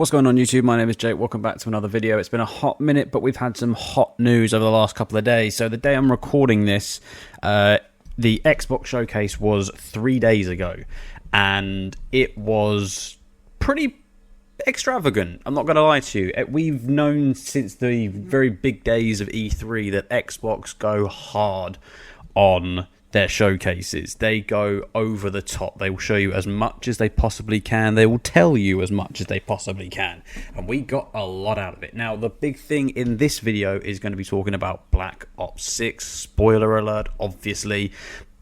What's going on YouTube? My name is Jake. Welcome back to another video. It's been a hot minute, but we've had some hot news over the last couple of days. So the day I'm recording this, the Xbox showcase was 3 days ago, and it was pretty extravagant. I'm not going to lie to you. We've known since the very big days of E3 that Xbox go hard on their showcases. They go over the top. They will show you as much as they possibly can. They will tell you as much as they possibly can. And we got a lot out of it. Now, the big thing in this video is going to be talking about Black Ops 6. Spoiler alert, obviously.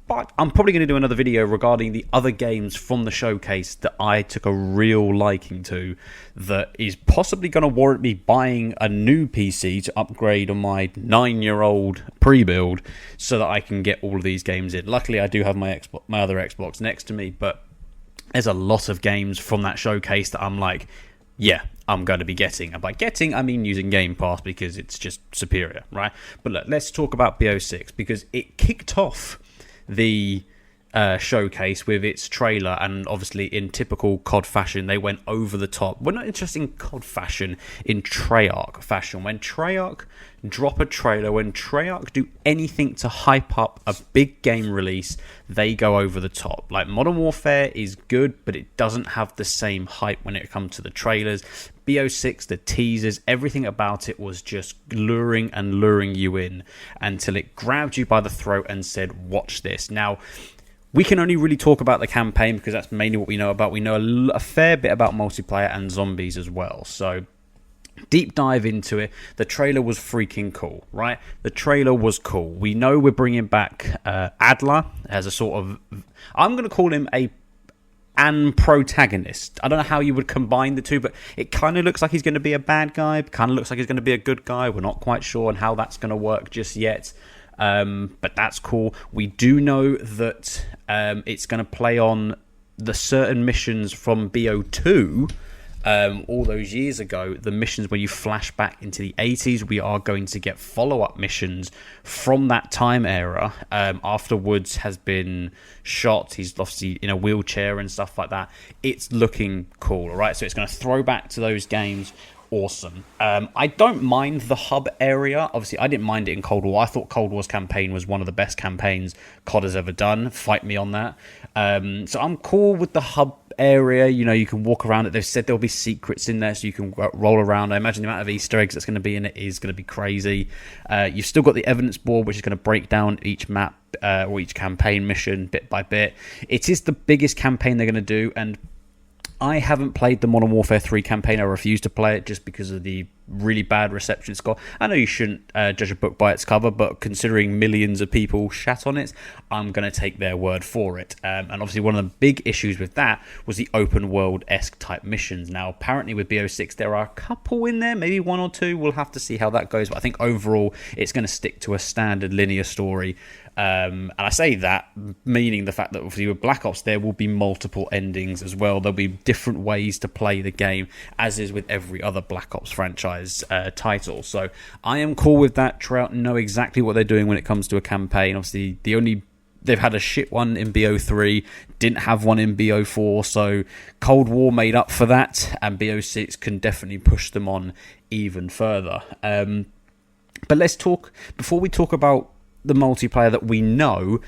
But I'm probably going to do another video regarding the other games from the showcase that I took a real liking to, that is possibly going to warrant me buying a new PC to upgrade on my 9-year-old pre-build so that I can get all of these games in. Luckily, I do have my other Xbox next to me, but there's a lot of games from that showcase that I'm like, yeah, I'm going to be getting. And by getting, I mean using Game Pass because it's just superior, right? But look, let's talk about BO6 because it kicked off the showcase with its trailer, and obviously in typical COD fashion they went over the top. We're not interested in COD fashion, in Treyarch fashion. When Treyarch drop a trailer, when Treyarch do anything to hype up a big game release, they go over the top. Like Modern Warfare is good, but it doesn't have the same hype when it comes to the trailers. BO6, the teasers, everything about it was just luring and luring you in until it grabbed you by the throat and said, watch this. Now, we can only really talk about the campaign because that's mainly what we know about. We know a fair bit about multiplayer and zombies as well. So deep dive into it. The trailer was freaking cool, right? The trailer was cool. We know we're bringing back Adler as a sort of, I'm going to call him an protagonist. I don't know how you would combine the two, but it kind of looks like he's going to be a bad guy. Kind of looks like he's going to be a good guy. We're not quite sure on how that's going to work just yet. But that's cool. We do know that it's going to play on the certain missions from BO2 all those years ago. The missions where you flash back into the 80s, we are going to get follow-up missions from that time era. After Woods has been shot, he's obviously in a wheelchair and stuff like that. It's looking cool, all right? So it's going to throw back to those games. Awesome. I don't mind the hub area. Obviously, I didn't mind it in Cold War. I thought Cold War's campaign was one of the best campaigns COD has ever done. Fight me on that. So I'm cool with the hub area. You know, you can walk around it. They've said there'll be secrets in there, so you can roll around. I imagine the amount of Easter eggs that's going to be in it is going to be crazy. You've still got the evidence board, which is going to break down each map or each campaign mission bit by bit. It is the biggest campaign they're going to do, and I haven't played the Modern Warfare 3 campaign. I refuse to play it just because of the really bad reception it's got. I know you shouldn't judge a book by its cover, but considering millions of people shat on it, I'm going to take their word for it. And obviously one of the big issues with that was the open world-esque type missions. Now, apparently with BO6, there are a couple in there, maybe one or two. We'll have to see how that goes. But I think overall, it's going to stick to a standard linear story. And I say that meaning the fact that obviously with Black Ops there will be multiple endings as well. There'll be different ways to play the game, as is with every other Black Ops franchise title. So I am cool with that. Treyarch know exactly what they're doing when it comes to a campaign. Obviously they've had a shit one in BO3, didn't have one in BO4, so Cold War made up for that, and BO6 can definitely push them on even further. But let's talk, before we talk about the multiplayer that we know,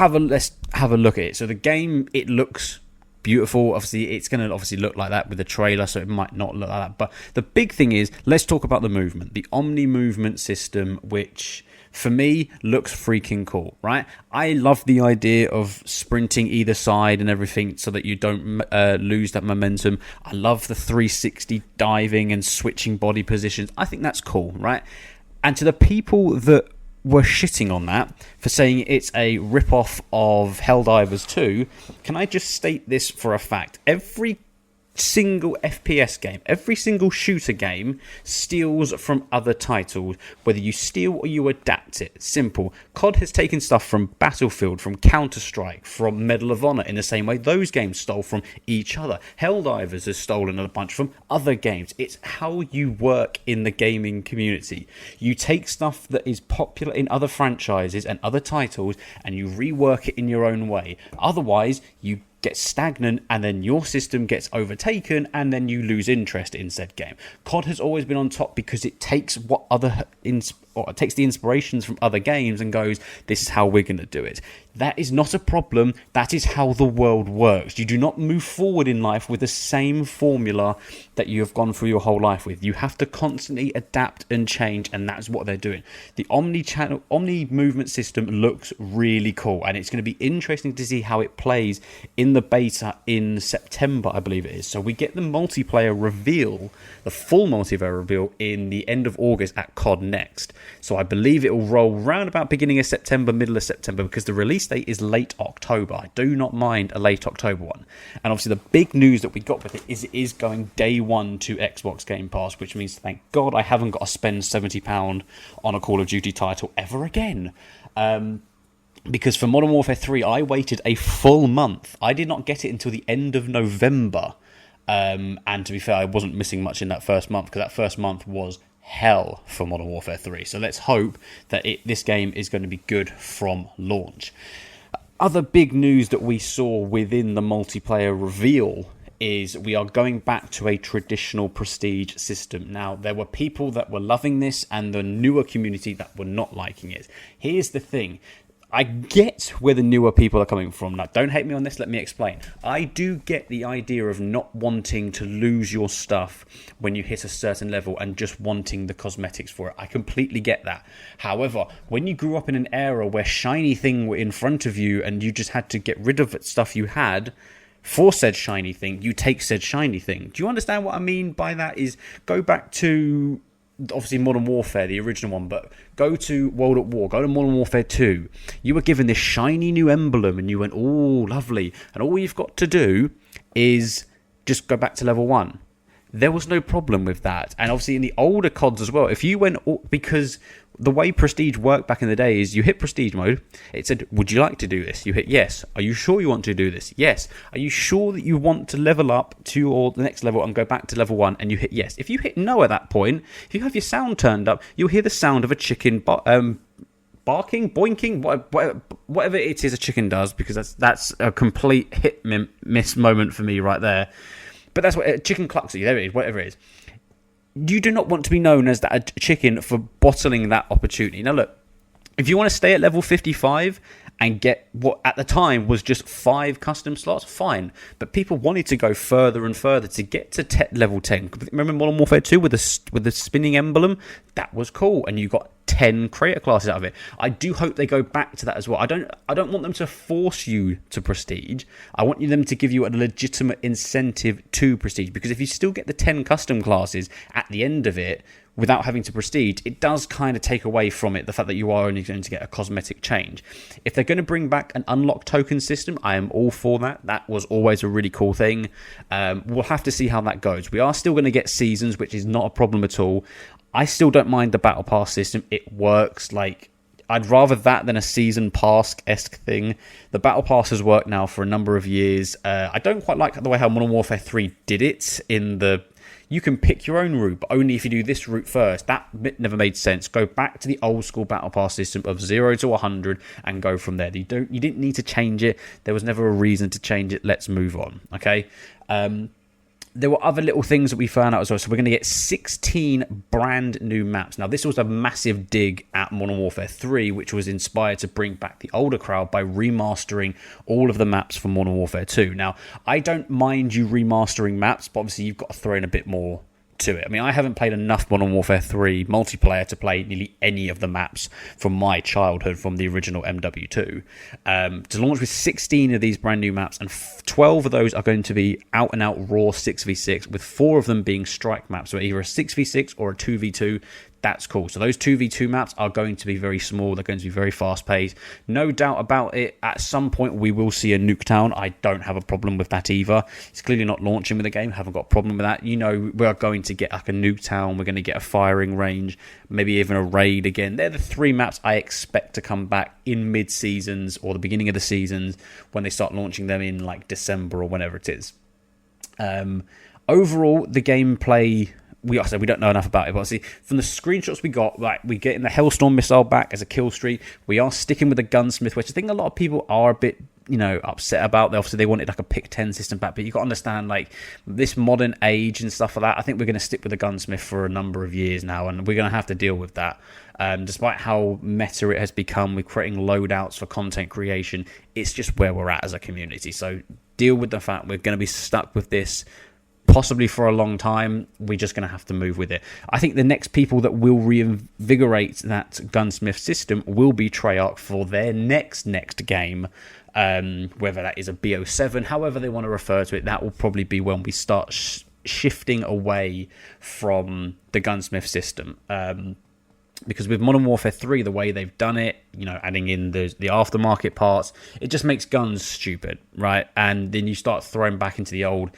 let's have a look at it. So the game, it looks beautiful. Obviously, it's going to obviously look like that with the trailer, so it might not look like that. But the big thing is, let's talk about the movement. The Omni movement system, which for me looks freaking cool, right? I love the idea of sprinting either side and everything so that you don't lose that momentum. I love the 360 diving and switching body positions. I think that's cool, right? And to the people that were shitting on that for saying it's a rip-off of Helldivers 2, can I just state this for a fact? Every single FPS game, every single shooter game steals from other titles, whether you steal or you adapt it. Simple. COD has taken stuff from Battlefield, from Counter-Strike, from Medal of Honor, in the same way those games stole from each other. Helldivers has stolen a bunch from other games. It's how you work in the gaming community. You take stuff that is popular in other franchises and other titles and you rework it in your own way. Otherwise, you gets stagnant, and then your system gets overtaken, and then you lose interest in said game. COD has always been on top because it takes it takes the inspirations from other games and goes, this is how we're going to do it. That is not a problem. That is how the world works. You do not move forward in life with the same formula that you have gone through your whole life with. You have to constantly adapt and change, and that's what they're doing. The Omni movement system looks really cool, and it's going to be interesting to see how it plays in the beta in September, I believe it is. So we get the multiplayer reveal, the full multiplayer reveal, in the end of August at COD Next. So I believe it will roll round about beginning of September, middle of September, because the release date is late October. I do not mind a late October one. And obviously the big news that we got with it is going day one to Xbox Game Pass, which means thank God I haven't got to spend £70 on a Call of Duty title ever again. Because for Modern Warfare 3, I waited a full month. I did not get it until the end of November. And to be fair, I wasn't missing much in that first month, because that first month was hell for Modern Warfare 3. So let's hope that this game is going to be good from launch. Other big news that we saw within the multiplayer reveal is we are going back to a traditional prestige system. Now, there were people that were loving this and the newer community that were not liking it. Here's the thing. I get where the newer people are coming from. Now, don't hate me on this, let me explain. I do get the idea of not wanting to lose your stuff when you hit a certain level and just wanting the cosmetics for it. I completely get that. However, when you grew up in an era where shiny thing were in front of you and you just had to get rid of stuff you had for said shiny thing, you take said shiny thing. Do you understand what I mean by that? Is go back to obviously Modern Warfare, the original one, but go to World at War, go to Modern Warfare 2. You were given this shiny new emblem and you went, oh, lovely. And all you've got to do is just go back to level 1. There was no problem with that. And obviously in the older CODs as well, if you went, because the way Prestige worked back in the day is you hit Prestige mode, it said, would you like to do this? You hit yes. Are you sure you want to do this? Yes. Are you sure that you want to level up to the next level and go back to level 1? And you hit yes. If you hit no at that point, if you have your sound turned up, you'll hear the sound of a chicken barking, boinking, whatever it is a chicken does, because that's a complete hit miss moment for me right there. But that's what chicken clucksy, there it is, whatever it is. You do not want to be known as that chicken for bottling that opportunity. Now look, if you want to stay at level 55 and get what at the time was just 5 custom slots, fine. But people wanted to go further and further to get to level 10. Remember Modern Warfare 2 with the spinning emblem? That was cool, and you got 10 creator classes out of it. I do hope they go back to that as well. I don't want them to force you to prestige. I want them to give you a legitimate incentive to prestige, because if you still get the 10 custom classes at the end of it without having to prestige, it does kind of take away from it the fact that you are only going to get a cosmetic change. If they're going to bring back an unlock token system, I am all for that. That was always a really cool thing. We'll have to see how that goes. We are still going to get seasons, which is not a problem at all. I still don't mind the battle pass system. It works. Like, I'd rather that than a season pass-esque thing. The battle pass has worked now for a number of years. I don't quite like the way how Modern Warfare 3 did it in the you can pick your own route, but only if you do this route first. That bit never made sense. Go back to the old school battle pass system of 0 to 100 and go from there. You didn't need to change it. There was never a reason to change it. Let's move on. Okay. There were other little things that we found out as well. So we're going to get 16 brand new maps. Now, this was a massive dig at Modern Warfare 3, which was inspired to bring back the older crowd by remastering all of the maps from Modern Warfare 2. Now, I don't mind you remastering maps, but obviously you've got to throw in a bit more to it. I mean, I haven't played enough Modern Warfare 3 multiplayer to play nearly any of the maps from my childhood from the original MW2. To launch with 16 of these brand new maps, and 12 of those are going to be out and out raw 6v6, with 4 of them being strike maps, so either a 6v6 or a 2v2. That's cool. So those 2v2 maps are going to be very small. They're going to be very fast-paced. No doubt about it, at some point we will see a Nuketown. I don't have a problem with that either. It's clearly not launching with the game. Haven't got a problem with that. You know, we are going to get like a Nuketown. We're going to get a firing range. Maybe even a raid again. They're the 3 maps I expect to come back in mid-seasons or the beginning of the seasons when they start launching them in like December or whenever it is. Overall, the gameplay... We don't know enough about it, but obviously from the screenshots we got, like we getting the Hellstorm missile back as a kill streak. We are sticking with the gunsmith, which I think a lot of people are a bit upset about. Obviously, they wanted like a pick 10 system back, but you got to understand, like, this modern age and stuff like that. I think we're going to stick with the gunsmith for a number of years now, and we're going to have to deal with that. Despite how meta it has become with creating loadouts for content creation, it's just where we're at as a community. So deal with the fact we're going to be stuck with this possibly for a long time. We're just going to have to move with it. I think the next people that will reinvigorate that gunsmith system will be Treyarch for their next game. Whether that is a BO7, however they want to refer to it, that will probably be when we start shifting away from the gunsmith system. Because with Modern Warfare 3, the way they've done it, adding in the aftermarket parts, it just makes guns stupid, right? And then you start throwing back into the old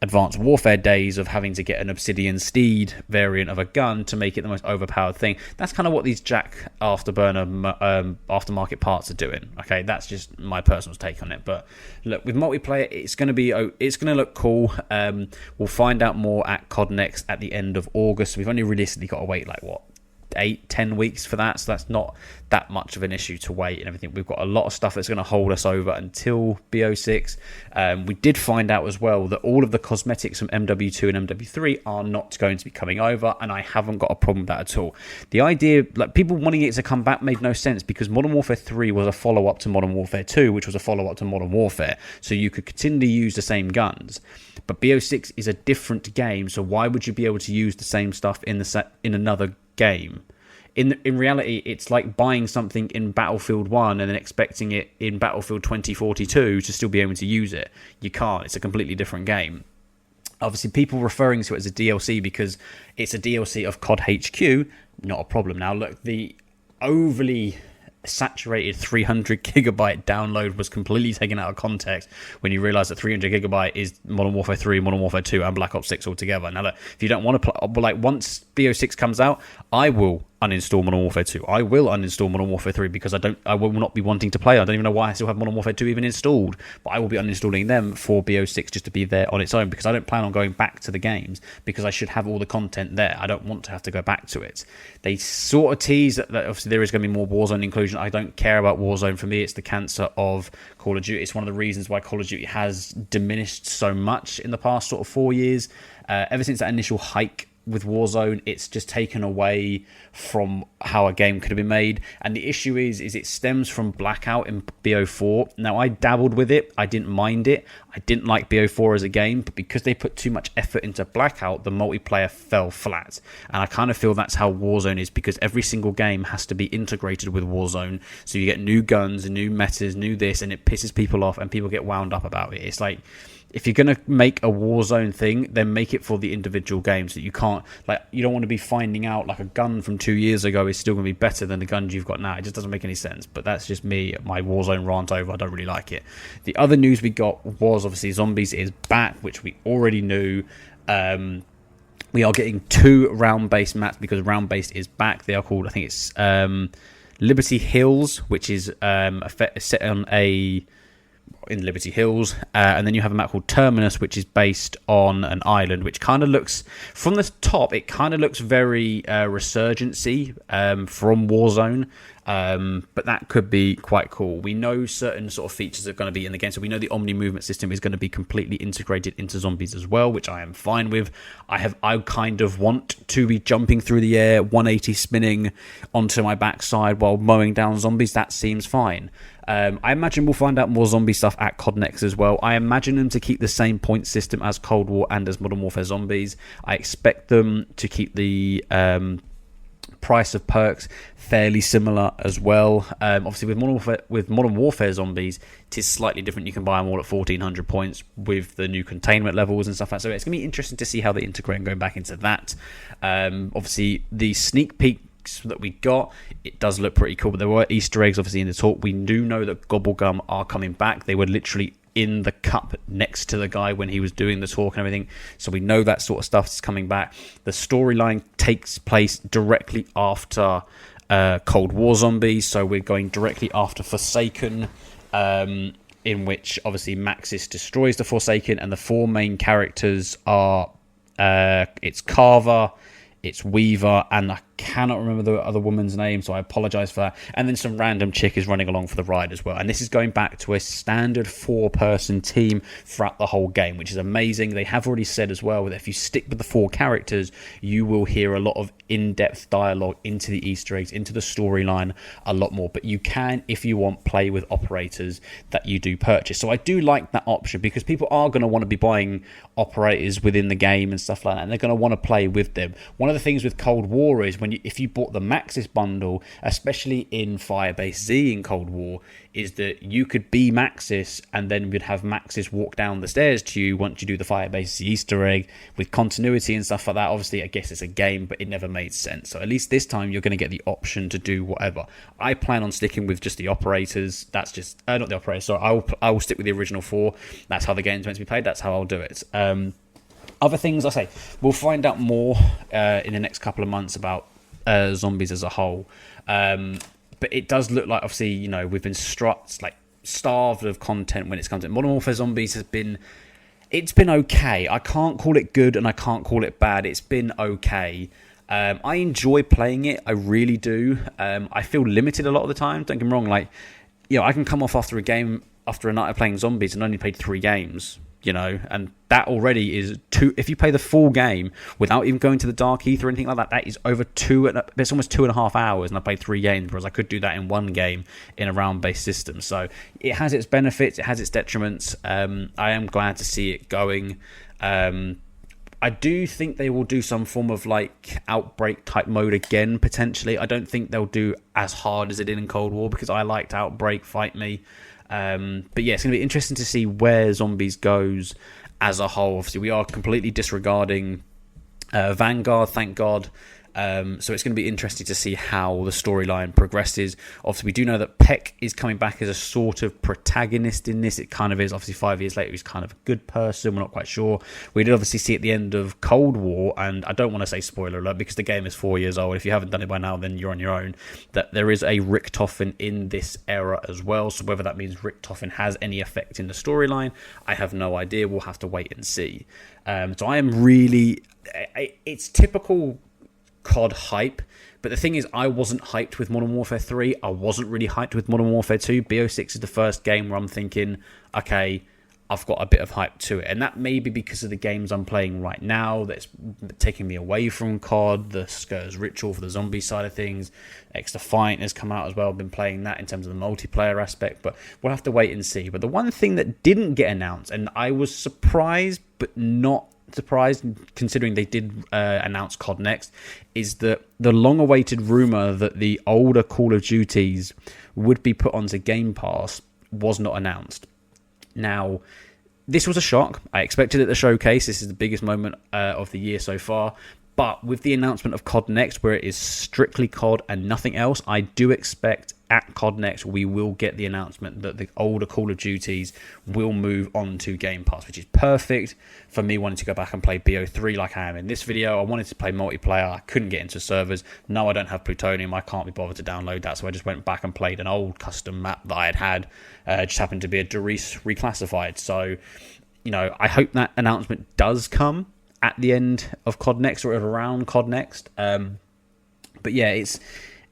Advanced Warfare days of having to get an Obsidian Steed variant of a gun to make it the most overpowered thing. That's kind of what these Jack Afterburner aftermarket parts are doing. Okay, that's just my personal take on it. But look, with multiplayer, it's going to look cool. We'll find out more at COD Next at the end of August. We've only realistically got to wait 8-10 weeks for that, so that's not that much of an issue to wait and everything. We've got a lot of stuff that's going to hold us over until BO6. We did find out as well that all of the cosmetics from MW2 and MW3 are not going to be coming over, and I haven't got a problem with that at all. The idea, like, people wanting it to come back made no sense, because Modern Warfare 3 was a follow-up to Modern Warfare 2, which was a follow-up to Modern Warfare, so you could continue to use the same guns. But BO6 is a different game, so why would you be able to use the same stuff in another game? In reality, it's like buying something in Battlefield 1 and then expecting it in Battlefield 2042 to still be able to use it. You can't. It's a completely different game. Obviously, people referring to it as a DLC because it's a DLC of COD HQ, not a problem. Now, look, the overly saturated 300 gigabyte download was completely taken out of context when you realize that 300 gigabyte is Modern Warfare 3, Modern Warfare 2 and Black Ops 6 altogether. Now look, if you don't want to play, once BO6 comes out, I will uninstall Modern Warfare 2. I will uninstall Modern Warfare 3 because I will not be wanting to play. I don't even know why I still have Modern Warfare 2 even installed, but I will be uninstalling them for BO6 just to be there on its own, because I don't plan on going back to the games, because I should have all the content there. I don't want to have to go back to it. They sort of tease that obviously there is going to be more Warzone inclusion. I don't care about Warzone. For me, it's the cancer of Call of Duty. It's one of the reasons why Call of Duty has diminished so much in the past sort of 4 years. Ever since that initial hike with Warzone, it's just taken away from how a game could have been made. And the issue is it stems from Blackout in BO4. Now, I dabbled with it. I didn't mind it. I didn't like BO4 as a game, but because they put too much effort into Blackout, the multiplayer fell flat. And I kind of feel that's how Warzone is, because every single game has to be integrated with Warzone. So you get new guns and new metas, new this, and it pisses people off and people get wound up about it. It's like, if you're going to make a Warzone thing, then make it for the individual games. That you can't, you don't want to be finding out like a gun from 2 years ago is still going to be better than the guns you've got now. It just doesn't make any sense. But that's just me, my Warzone rant over. I don't really like it. The other news we got was obviously Zombies is back, which we already knew. We are getting 2 round-based maps because round-based is back. They are called, I think it's Liberty Hills, which is set on in Liberty Hills, and then you have a map called Terminus, which is based on an island, which kind of looks, from the top, it kind of looks very Resurgency from Warzone, but that could be quite cool. We know certain sort of features are going to be in the game, so we know the Omni movement system is going to be completely integrated into Zombies as well, which I am fine with. I kind of want to be jumping through the air, 180 spinning onto my backside while mowing down zombies. That seems fine. I imagine we'll find out more zombie stuff at COD Next as well. I imagine them to keep the same point system as Cold War and as Modern Warfare Zombies. I expect them to keep the price of perks fairly similar as well. Obviously, with Modern Warfare Zombies, it is slightly different. You can buy them all at 1,400 points with the new containment levels and stuff like that. So it's going to be interesting to see how they integrate and going back into that. Obviously, the sneak peek that we got, it does look pretty cool, but there were Easter eggs obviously in the talk. We do know that Gobblegum are coming back. They were literally in the cup next to the guy when he was doing the talk and everything, so we know that sort of stuff is coming back. The storyline takes place directly after Cold War Zombies, so we're going directly after Forsaken, in which obviously Maxis destroys the Forsaken, and the 4 main characters are it's Carver, it's Weaver, and I cannot remember the other woman's name, so I apologize for that. And then some random chick is running along for the ride as well. And this is going back to a standard 4-person team throughout the whole game, which is amazing. They have already said as well that if you stick with the 4 characters, you will hear a lot of in-depth dialogue into the Easter eggs, into the storyline, a lot more. But you can, if you want, play with operators that you do purchase. So I do like that option, because people are going to want to be buying operators within the game and stuff like that, and they're going to want to play with them. One of the things with Cold War is if you bought the Maxis bundle, especially in Firebase Z in Cold War, is that you could be Maxis and then you'd have Maxis walk down the stairs to you once you do the Firebase Z Easter egg with continuity and stuff like that. Obviously, I guess it's a game, but it never made sense. So at least this time you're going to get the option to do whatever. I plan on sticking with just the operators. That's just not the operators. So I will stick with the original 4. That's how the game's meant to be played. That's how I'll do it. Other things, I say, we'll find out more in the next couple of months about zombies as a whole. But it does look like, obviously, you know, we've been starved of content when it's come to it. Modern Warfare Zombies it's been okay. I can't call it good and I can't call it bad. It's been okay. I enjoy playing it. I really do. I feel limited a lot of the time. Don't get me wrong. Like, you know, I can come off after a night of playing zombies and only played 3 games. You know, and that already is 2. If you play the full game without even going to the Dark Ether or anything like that, that is over 2. It's almost 2.5 hours, and I played 3 games, whereas I could do that in 1 game in a round-based system. So it has its benefits, it has its detriments. I am glad to see it going. I do think they will do some form of like Outbreak type mode again, potentially. I don't think they'll do as hard as it did in Cold War, because I liked Outbreak, Fight Me. But yeah, it's going to be interesting to see where Zombies goes as a whole. Obviously, we are completely disregarding Vanguard, thank God. So it's going to be interesting to see how the storyline progresses. Obviously, we do know that Peck is coming back as a sort of protagonist in this. It kind of is. Obviously, 5 years later, he's kind of a good person. We're not quite sure. We did obviously see at the end of Cold War, and I don't want to say spoiler alert because the game is 4 years old. If you haven't done it by now, then you're on your own. That there is a Richtofen in this era as well. So whether that means Richtofen has any effect in the storyline, I have no idea. We'll have to wait and see. So I am really... It's typical COD hype, but the thing is, I wasn't hyped with Modern Warfare 3. I wasn't really hyped with Modern Warfare 2. BO6 is the first game where I'm thinking, okay, I've got a bit of hype to it, and that may be because of the games I'm playing right now that's taking me away from COD. The Skir's Ritual for the zombie side of things, Extra Fight has come out as well. I've been playing that in terms of the multiplayer aspect, but we'll have to wait and see. But the one thing that didn't get announced, and I was surprised but not surprised considering they did announce COD Next, is that the long-awaited rumour that the older Call of Duties would be put onto Game Pass was not announced. Now, this was a shock. I expected it at the showcase. This is the biggest moment of the year so far. But with the announcement of COD Next, where it is strictly COD and nothing else, I do expect at COD Next we will get the announcement that the older Call of Duties will move on to Game Pass, which is perfect for me wanting to go back and play BO3 like I am in this video. I wanted to play multiplayer. I couldn't get into servers. No, I don't have Plutonium. I can't be bothered to download that, so I just went back and played an old custom map that I had. Just happened to be a Doris reclassified. So, you know, I hope that announcement does come at the end of COD Next or around COD Next. But yeah,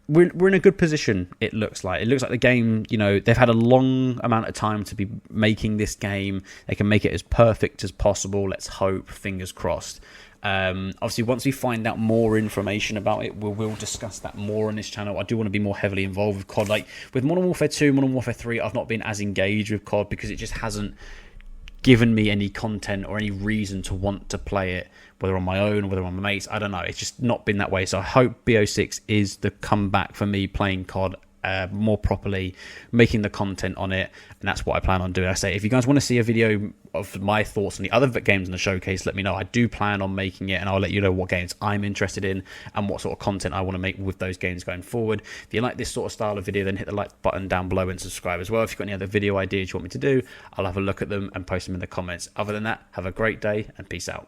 we're in a good position. It looks like the game, you know, they've had a long amount of time to be making this game. They can make it as perfect as possible. Let's hope, fingers crossed. Obviously, once we find out more information about it, we'll discuss that more on this channel. I do want to be more heavily involved with COD. Like with Modern Warfare 2, Modern Warfare 3, I've not been as engaged with COD because it just hasn't given me any content or any reason to want to play it, whether on my own or whether on my mates. I don't know. It's just not been that way. So I hope BO6 is the comeback for me playing COD more properly, making the content on it, and that's what I plan on doing. I say, if you guys want to see a video of my thoughts on the other games in the showcase, let me know. I do plan on making it, and I'll let you know what games I'm interested in and what sort of content I want to make with those games going forward. If you like this sort of style of video, then hit the like button down below and subscribe as well. If you've got any other video ideas you want me to do, I'll have a look at them and post them in the comments. Other than that, have a great day and peace out.